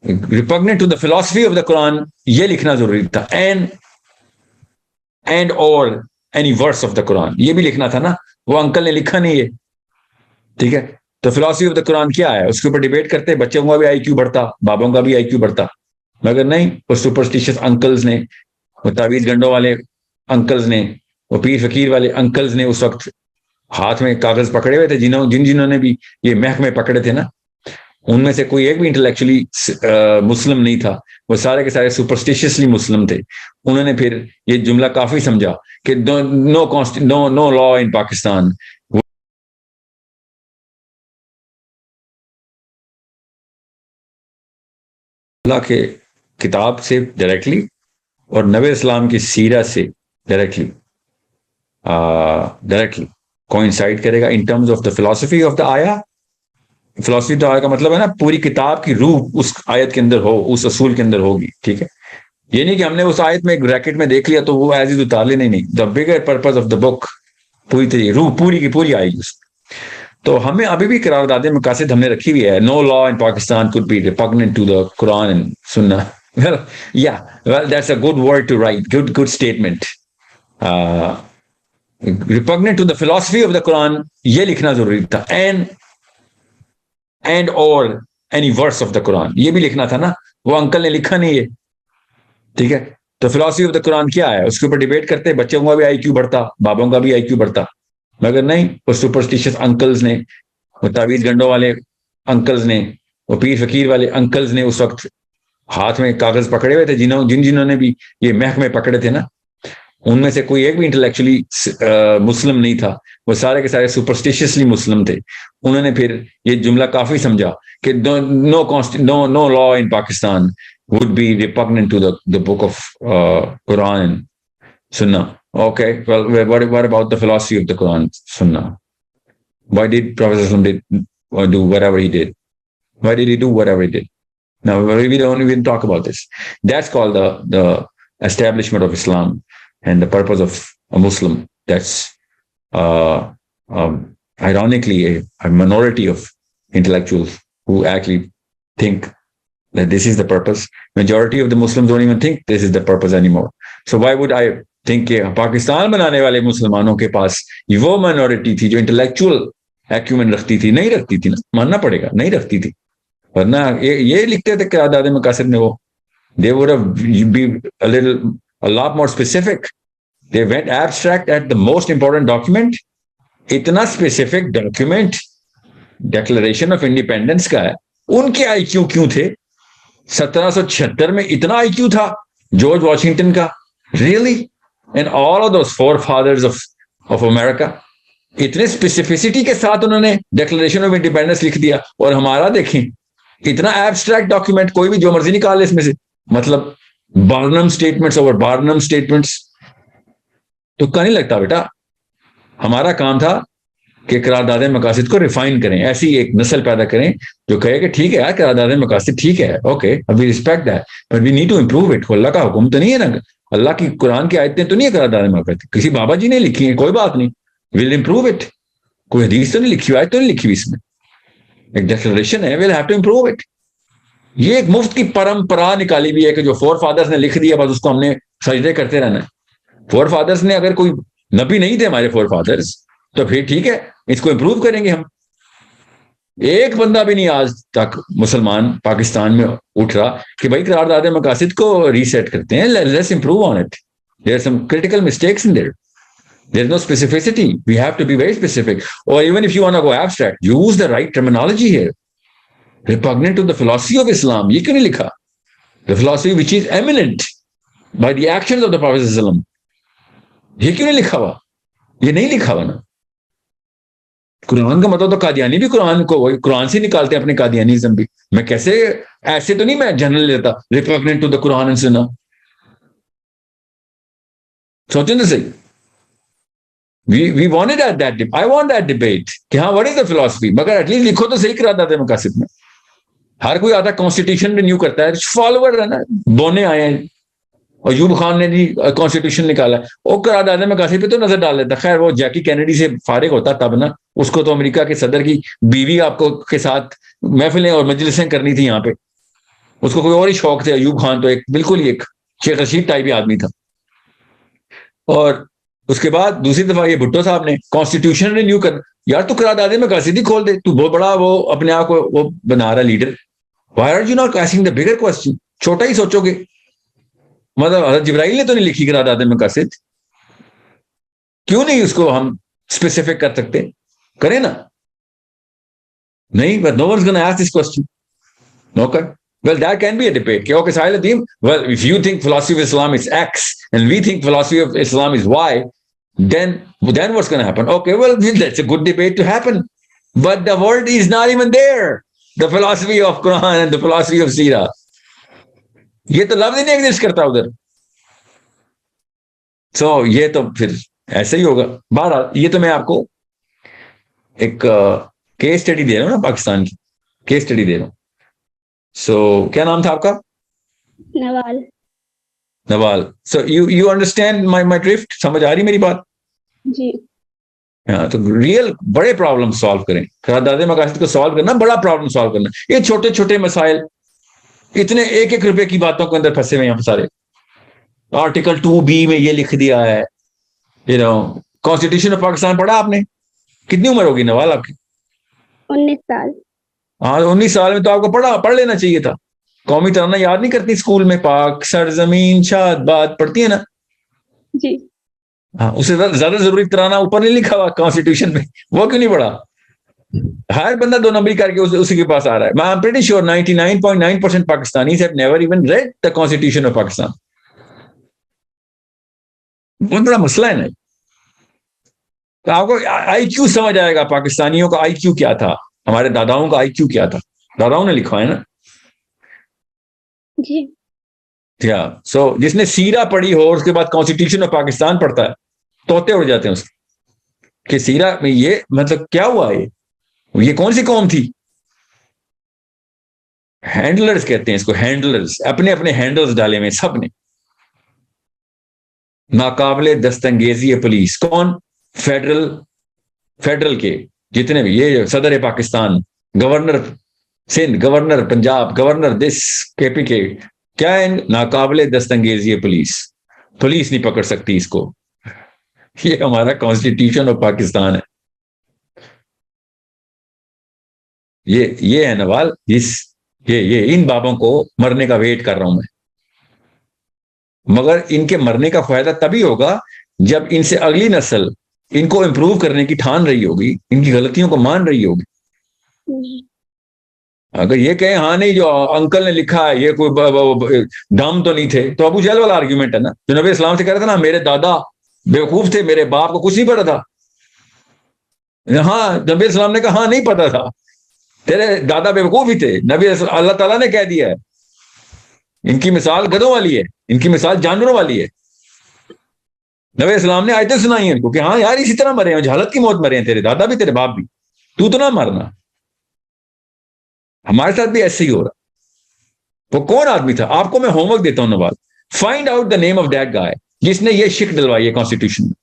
ریپگننٹ to the philosophy of the Quran یہ لکھنا ضروری تھا. اینڈ اور any verse of the Quran یہ بھی لکھنا تھا نا. وہ انکل نے لکھا نہیں ہے, ٹھیک ہے. تو فلاسفی آف دا قرآن کیا ہے, اس کے اوپر ڈیبیٹ کرتے, بچوں کا بھی آئی کیو بڑھتا, بابوں کا بھی آئی کیو بڑھتا. مگر نہیں, وہ سپرسٹیشس انکلز نے, وہ تعویذ گنڈوں والے انکلز نے, وہ پیر فقیر والے انکلز نے اس وقت ہاتھ میں کاغذ پکڑے ہوئے تھے, جنہوں نے بھی یہ محکمے پکڑے تھے نا, ان میں سے کوئی ایک بھی انٹلیکچولی مسلم نہیں تھا. وہ سارے کے سارے سپرسٹیشسلی مسلم تھے. انہوں نے پھر یہ جملہ کافی سمجھا کہ نو لا ان پاکستان, اللہ کے کتاب سے ڈائریکٹلی اور نبی اسلام کی سیرت سے ڈائریکٹلی کوئنسائڈ کرے گا in terms of the philosophy of the آیا. فلاسفی آف دا آیا کا مطلب ہے نا پوری کتاب کی روح اس آیت کے اندر ہو, اس اصول کے اندر ہوگی, ٹھیک ہے. یہ نہیں کہ ہم نے اس آیت میں ایک بریکٹ میں دیکھ لیا تو وہ ایز از اتار لے, نہیں. دا بگر پرپز آف دا بک پوری طریقے روح پوری کی پوری آئے گی اس. تو ہمیں ابھی بھی قرارداد مقاصد ہم نے رکھی ہوئی ہے. نو لا ان Pakistan could be repugnant to the Quran and Sunnah. Well, that's a good word to write. Good statement. Repugnant to the philosophy of the Quran یہ لکھنا ضروری تھا. اینڈ اور any verse of the Quran یہ بھی لکھنا تھا نا. وہ انکل نے لکھا نہیں ہے, ٹھیک ہے. تو فلاسفی آف دا قرآن کیا ہے, اس کے اوپر ڈیبیٹ کرتے, بچوں کا بھی آئی کیو بڑھتا, بابوں کا بھی آئی کیو بڑھتا. مگر نہیں, وہ سپرسٹیشس انکلز نے, وہ تعویذ گنڈوں والے انکلز نے, وہ پیر فقیر والے انکلز نے اس وقت ہاتھ میں کاغذ پکڑے ہوئے تھے, جنہوں نے بھی یہ محکمے پکڑے تھے نا, ان میں سے کوئی ایک بھی انٹلیکچولی مسلم نہیں تھا. وہ سارے کے سارے سپرسٹیشسلی مسلم تھے. انہوں نے پھر یہ جملہ کافی سمجھا کہ نو لا ان Pakistan would be repugnant to the book of Quran and Sunnah. Okay, well, what about the philosophy of the Quran and Sunnah? Why did Prophet ﷺ do whatever he did? Why did he do whatever he did? Now, we don't even talk about this. That's called the establishment of Islam and the purpose of a Muslim. That's ironically a minority of intellectuals who actually think that this is the purpose. Majority of the Muslims don't even think this is the purpose anymore. So why would I think کہ پاکستان بنانے والے مسلمانوں کے پاس وہ minority تھی جو intellectual Acumen رکھتی تھی؟ نہیں رکھتی تھی نا, ماننا پڑے گا, نہیں رکھتی تھی. ورنہ یہ لکھتے تھے قرارداد مقاصد میں, وہ they would have been a lot more specific. They went abstract at the most important document. اتنا specific document declaration of independence کا ہے. ان کے آئی کیو کیوں تھے 1776 میں؟ اتنا آئی کیو تھا جارج واشنگٹن کا, really? And all of those four fathers of America, اتنے اسپیسیفسٹی کے ساتھ انہوں نے ڈیکلریشن آف انڈیپینڈنس لکھ دیا. اور ہمارا دیکھیں اتنا ایبسٹریکٹ ڈاکیومنٹ, کوئی بھی جو مرضی نکال لے اس میں سے, مطلب بارنم اسٹیٹمنٹس اوور بارنم اسٹیٹمنٹس. تو نہیں لگتا بیٹا ہمارا کام تھا کہ قرارداد مقاصد کو ریفائن کریں, ایسی ایک نسل پیدا کریں جو کہے کہ ٹھیک ہے یار قرارداد مقاصد ٹھیک ہے, اوکے ابھی respect that, but we need to improve it. اللہ کا حکم تو نہیں ہے نا, اللہ کی قرآن کی آیتیں تو نہیں ہے قرارداد مقاصد, کسی بابا جی نے لکھی ہیں, کوئی بات نہیں, ویل امپروو اٹ. کوئی حدیث تو نہیں لکھی ہوئی, آیت تو نہیں لکھی ہوئی, اس میں ایک ڈیکلریشن ہے, we'll have to improve it. یہ ایک مفت کی پرمپرا نکالی ہوئی ہے کہ جو فور فادرز نے لکھ دیا بس اس کو ہم نے سجدے کرتے رہنا ہے. فور فادرز نے اگر کوئی نبی نہیں تھے ہمارے فور فادرز تو پھر ٹھیک ہے اس کو امپروو کریں گے ہم. ایک بندہ بھی نہیں آج تک مسلمان پاکستان میں اٹھ رہا کہ بھائی قرارداد مقاصد کو ریسیٹ کرتے ہیں, let's improve on it. There are some critical mistakes in there. There is no specificity. We have to be very specific. Or even if you want to go abstract, use the right terminology here. Repugnant to the philosophy of Islam. یہ کیوں نہیں لکھا؟ The philosophy which is eminent by the actions of the Prophet sallallahu alaihi wasallam. یہ کیوں نہیں لکھا ہوا؟ یہ نہیں لکھا ہوا نا. قرآن کا مطلب تو قادیانی بھی قرآن سے نکالتے ہیں اپنے قادیانیزم بھی. میں کیسے ایسے تو نہیں میں جنرل لیتا repugnant to the Quran and Sunnah. سوچیں تو صحیح. We wanted that I want that debate کہ ہاں what is the philosophy, مگر ایٹ لیسٹ لکھو تو صحیح قرارداد مقاصد میں. ہر کوئی آتا کانسٹیٹیوشن رینیو کرتا ہے, فالوور ہے نا, بونے آئے ہیں. ایوب خان نے بھی کانسٹیٹیوشن نکالا, وہ قرارداد مقاصد پہ تو نظر ڈال لیتا. خیر وہ جیکی کینیڈی سے فارغ ہوتا تب نا, اس کو تو امریکہ کے صدر کی بیوی آپ کو کے ساتھ محفلیں اور مجلسیں کرنی تھی یہاں پہ. اس کو کوئی اور ہی شوق تھے. ایوب خان تو ایک بالکل ہی ایک شیخ رشید ٹائپ ہی آدمی تھا. اور اس کے بعد دوسری دفعہ یہ بھٹو صاحب نے کانسٹیٹیوشن رینیو کر, یار تو قراردادیں میں قاصدی کھول دے, تو بہت بڑا وہ اپنے آپ کو وہ بنا رہا leader. Why are you not asking the bigger question? چھوٹا ہی سوچو گے. مطلب حضرت جبرائیل نے تو نہیں لکھی قراردادیں میں قاصد, کیوں نہیں اس کو ہم اسپیسیفک کر سکتے؟ کریں نا. نہیں, but no one's going to ask this question. Okay. Well, that can be a debate. Okay, Sahil Adeem, well, if you think philosophy of Islam is X and we think philosophy of Islam is Y, then what's going to happen? Okay, well, that's a good debate to happen. But the world is not even there. The philosophy of Quran and the philosophy of Sirah. یہ تو لفظ ہی نہیں exist کرتا ادھر. سو یہ تو پھر ایسا ہی ہوگا. بہرحال یہ تو میں آپ کو ایک کیس اسٹڈی دے رہا ہوں نا, پاکستان کی کیس اسٹڈی دے رہا ہوں. سو کیا نام تھا آپ کا؟ Nawal. Nawal. So you understand my drift? سمجھ آ رہی میری بات؟ جی. ہاں, تو ریئل بڑے پرابلم سالو کریں. قرارداد مقاصد کو سالو کرنا بڑا پرابلم سالو کرنا. یہ چھوٹے چھوٹے مسائل اتنے 1-1 روپے کی باتوں کے اندر پھنسے ہوئے ہیں سارے. آرٹیکل 2B میں یہ لکھ دیا ہے, کانسٹیٹیوشن آف پاکستان پڑھا آپ نے؟ کتنی عمر ہوگی نوال آپ کی؟ 19 سال. ہاں, 19 سال میں تو آپ کو پڑھ لینا چاہیے تھا. قومی ترانہ یاد نہیں کرتی اسکول میں؟ پاک سرزمین شاد باد پڑھتی ہے نا؟ جی. ہاں, اس سے زیادہ ضروری ترانہ اوپر نہیں لکھا ہوا کانسٹیٹیوشن میں, وہ کیوں نہیں پڑھا؟ ہر بندہ 2 نمبر کر کے اسی کے پاس آ رہا ہے. میں I'm pretty sure 99.9% Pakistanis have never even read the Constitution of Pakistan. بہت بڑا مسئلہ ہے نا. تو آپ کو آئی کیو سمجھ آئے گا, پاکستانیوں کا آئی کیو کیا تھا, ہمارے داداؤں کا آئی کیو کیا تھا. داداؤں نے لکھا ہے نا. جی. کیا سو جس نے سیرا پڑھی ہو اس کے بعد کانسٹیٹیوشن آف پاکستان پڑھتا ہے, طوطے اڑ جاتے ہیں اس کہ سیرا میں یہ مطلب کیا ہوا ہے, یہ کون سی قوم تھی؟ ہینڈلرز کہتے ہیں اس کو, ہینڈلرز. اپنے اپنے ہینڈلز ڈالے ہوئے سب نے. ناقابل دستانگیزی پولیس کون؟ فیڈرل کے جتنے بھی, یہ صدر Pakistan, governor Sindh, governor Punjab, governor دس کے پی کے, کیا ہے؟ ناقابل دستانگیزی پولیس نہیں پکڑ سکتی اس کو. یہ ہمارا کانسٹیٹیوشن آف پاکستان ہے. یہ ہے نوال, یہ ان بابوں کو مرنے کا ویٹ کر رہا ہوں میں. مگر ان کے مرنے کا فائدہ تبھی ہوگا جب ان سے اگلی نسل ان کو امپروو کرنے کی ٹھان رہی ہوگی, ان کی غلطیوں کو مان رہی ہوگی. اگر یہ کہیں ہاں نہیں جو انکل نے لکھا ہے یہ کوئی دم تو نہیں تھے, تو ابو جہل والا آرگیومنٹ ہے نا, جو نبی اسلام سے کہہ رہا تھا نا میرے دادا بیوقوف تھے, میرے باپ کو کچھ نہیں پتا تھا. ہاں, نبی اسلام نے کہا ہاں نہیں پتا تھا, تیرے دادا بیوقوف ہی تھے. اللہ تعالیٰ نے کہہ دیا ہے ان کی مثال گدھوں والی ہے, ان کی مثال جانوروں والی ہے. نبی اسلام نے آیتیں سنائی ہیں کہ ہاں یار اسی طرح مرے ہیں, جہالت کی موت مرے ہیں تیرے دادا بھی تیرے باپ بھی, تو نہ مرنا. ہمارے ساتھ بھی ایسے ہی ہو رہا. وہ کون آدمی تھا؟ آپ کو میں ہوم ورک دیتا ہوں Nawal, find out the name of that guy جس نے یہ شک ڈلوائی ہے کانسٹیٹیوشن میں.